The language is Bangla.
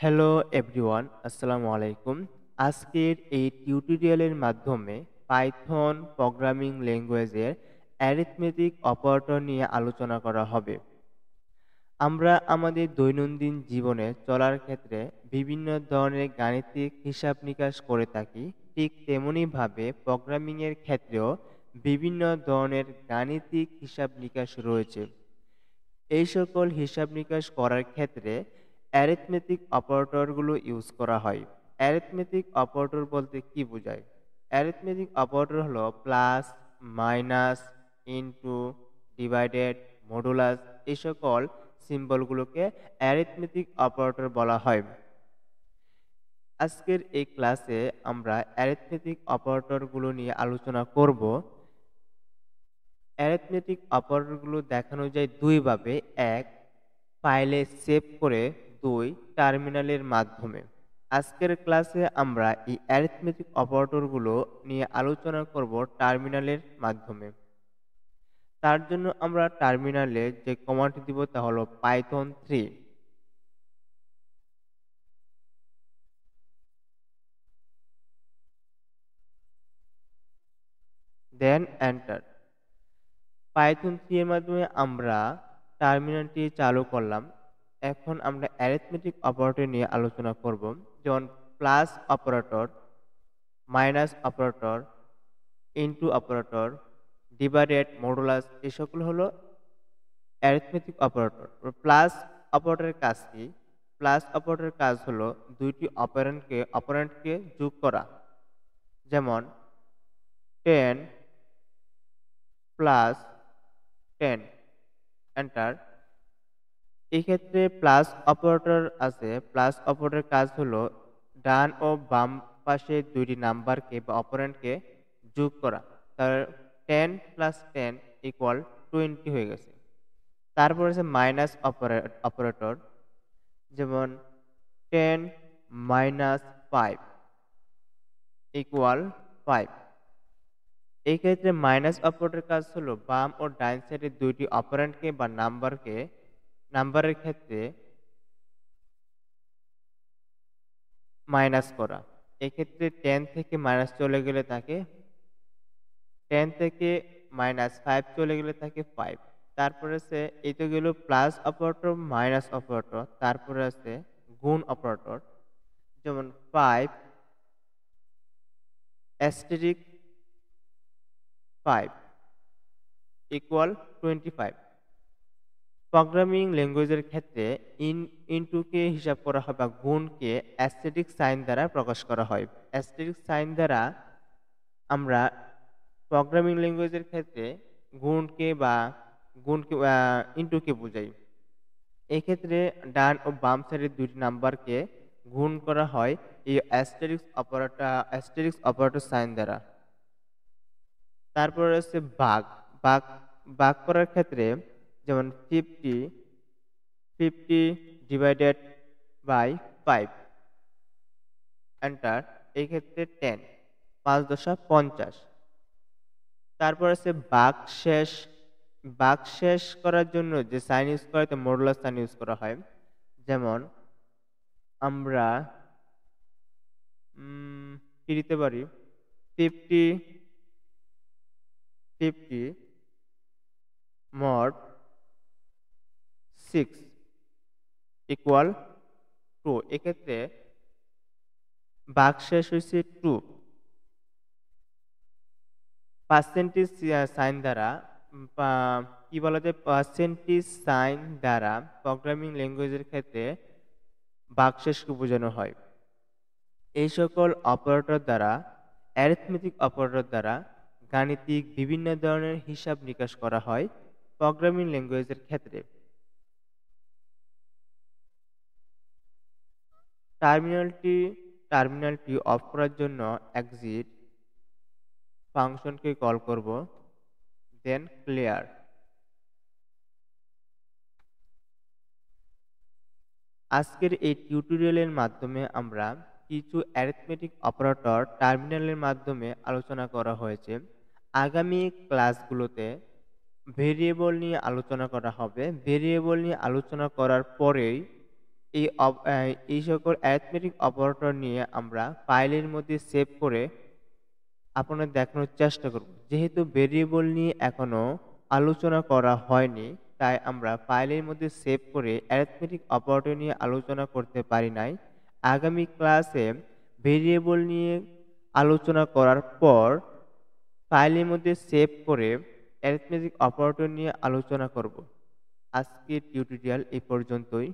হ্যালো এভরিওয়ান, আসসালামু আলাইকুম। আজকের এই টিউটোরিয়ালের মাধ্যমে পাইথন প্রোগ্রামিং ল্যাঙ্গুয়েজের অ্যারিথমেটিক অপারেটর নিয়ে আলোচনা করা হবে। আমরা আমাদের দৈনন্দিন জীবনে চলার ক্ষেত্রে বিভিন্ন ধরনের গাণিতিক হিসাব নিকাশ করে থাকি। ঠিক তেমনিভাবে প্রোগ্রামিংয়ের ক্ষেত্রেও বিভিন্ন ধরনের গাণিতিক হিসাব নিকাশ রয়েছে। এই সকল হিসাব নিকাশ করার ক্ষেত্রে অ্যারিথমেটিক অপারেটরগুলো ইউজ করা হয়। অ্যারিথমেটিক অপারেটর বলতে কি বোঝায়? অ্যারিথমেটিক অপারেটর হলো plus, minus, into, divided, modulus এই সকল সিম্বলগুলোকে অ্যারিথমেটিক অপারেটর বলা হয়। আজকের এই ক্লাসে আমরা অ্যারিথমেটিক অপারেটরগুলো নিয়ে আলোচনা করব। অ্যারিথমেটিক অপারেটরগুলো দেখানো যায় দুইভাবে: এক, ফাইলে সেভ করে; দুই, টার্মিনালের মাধ্যমে। আজকের ক্লাসে আমরা এই অ্যারিথমেটিক অপারেটরগুলো নিয়ে আলোচনা করব টার্মিনালের মাধ্যমে। তার জন্য আমরা টার্মিনালে যে কমান্ড দিব তা হলো পাইথন 3, দেন এন্টার। পাইথন 3 এর মাধ্যমে আমরা টার্মিনালটি চালু করলাম। এখন আমরা অ্যারিথমেটিক অপারেটর নিয়ে আলোচনা করব, যেমন plus operator, minus operator, into operator, divided, modulus এই সকল হলো অ্যারিথমেটিক অপারেটর। প্লাস অপারেটরের কাজ কি? প্লাস অপারেটরের কাজ হলো দুইটি অপারেন্টকে যোগ করা। যেমন 10 প্লাস 10, এন্টার। এই ক্ষেত্রে প্লাস অপারেটর আছে। প্লাস অপারেটরের কাজ হলো ডান ও বাম পাশে দুইটি নাম্বারকে বা অপারেন্টকে যোগ করা। তার 10 প্লাস 10 ইকুয়াল 20 হয়ে গেছে। তারপর আছে মাইনাস অপারেটর, যেমন 10 মাইনাস 5 ইকুয়াল 5। এই ক্ষেত্রে মাইনাস অপারেটরের কাজ হলো বাম ও ডান সাইডে দুইটি অপারেন্টকে বা নাম্বারের ক্ষেত্রে মাইনাস করা। এক্ষেত্রে 10 থেকে মাইনাস চলে গেলে থাকে 10 থেকে -5 চলে গেলে থাকে 5। তারপরে আছে, এই তো গেল প্লাস অপারেটর, মাইনাস অপারেটর। তারপরে আছে গুণ অপারেটর, যেমন 5 অ্যাস্টেরিক 5 ইকুয়াল 25। প্রোগ্রামিং ল্যাঙ্গুয়েজের ক্ষেত্রে ইনটুকে হিসাব করা হয় বা গুণকে অ্যাস্টেরিক সাইন দ্বারা প্রকাশ করা হয়। অ্যাস্টেরিক সাইন দ্বারা আমরা প্রোগ্রামিং ল্যাঙ্গুয়েজের ক্ষেত্রে গুণকে ইনটুকে বোঝাই। এক্ষেত্রে ডান ও বাম সাইডের দুইটি নাম্বারকে গুণ করা হয় এই অ্যাস্টেরিক্স অপারেটর সাইন দ্বারা। তারপর আছে ভাগ। ভাগ ভাগ করার ক্ষেত্রে, যেমন 50 ডিভাইডেড বাই 5, এন্টার। এই ক্ষেত্রে 10, 5 দশা 50। তারপর আছে ভাগশেষ। ভাগশেষ করার জন্য যে সাইন ইউজ করা হয় মডুলাস সাইন ইউজ করা হয়। যেমন আমরা কি দিতে পারি? 50 50 mod 6 ইকুয়াল 2। এক্ষেত্রে ভাগশেষ হয়েছে 2। পার্সেন্টেজ সাইন দ্বারা কি বলা যায়? পার্সেন্টেজ সাইন দ্বারা প্রোগ্রামিং ল্যাঙ্গুয়েজের ক্ষেত্রে ভাগশেষকে বোঝানো হয়। এই সকল অপারেটর দ্বারা, অ্যারিথমেটিক অপারেটর দ্বারা গাণিতিক বিভিন্ন ধরনের হিসাব নিকাশ করা হয় প্রোগ্রামিং ল্যাঙ্গুয়েজের ক্ষেত্রে। টার্মিনালটি টার্মিনালটি অফ করার জন্য এক্সিট ফাংশনকে কল করব, দেন ক্লিয়ার। আজকের এই টিউটোরিয়ালের মাধ্যমে আমরা কিছু অ্যারিথমেটিক অপারেটর টার্মিনালের মাধ্যমে আলোচনা করা হয়েছে। আগামী ক্লাসগুলোতে ভেরিয়েবল নিয়ে আলোচনা করা হবে। ভেরিয়েবল নিয়ে আলোচনা করার পরেই এই সকল অ্যারিথমেটিক অপারেটর নিয়ে আমরা ফাইলের মধ্যে সেভ করে আপনাদের দেখানোর চেষ্টা করব। যেহেতু ভেরিয়েবল নিয়ে এখনো আলোচনা করা হয়নি, তাই আমরা ফাইলের মধ্যে সেভ করে অ্যারিথমেটিক অপারেটর নিয়ে আলোচনা করতে পারি নাই। আগামী ক্লাসে ভেরিয়েবল নিয়ে আলোচনা করার পর ফাইলের মধ্যে সেভ করে অ্যারিথমেটিক অপারেটর নিয়ে আলোচনা করব। আজকের টিউটোরিয়াল এই পর্যন্তই।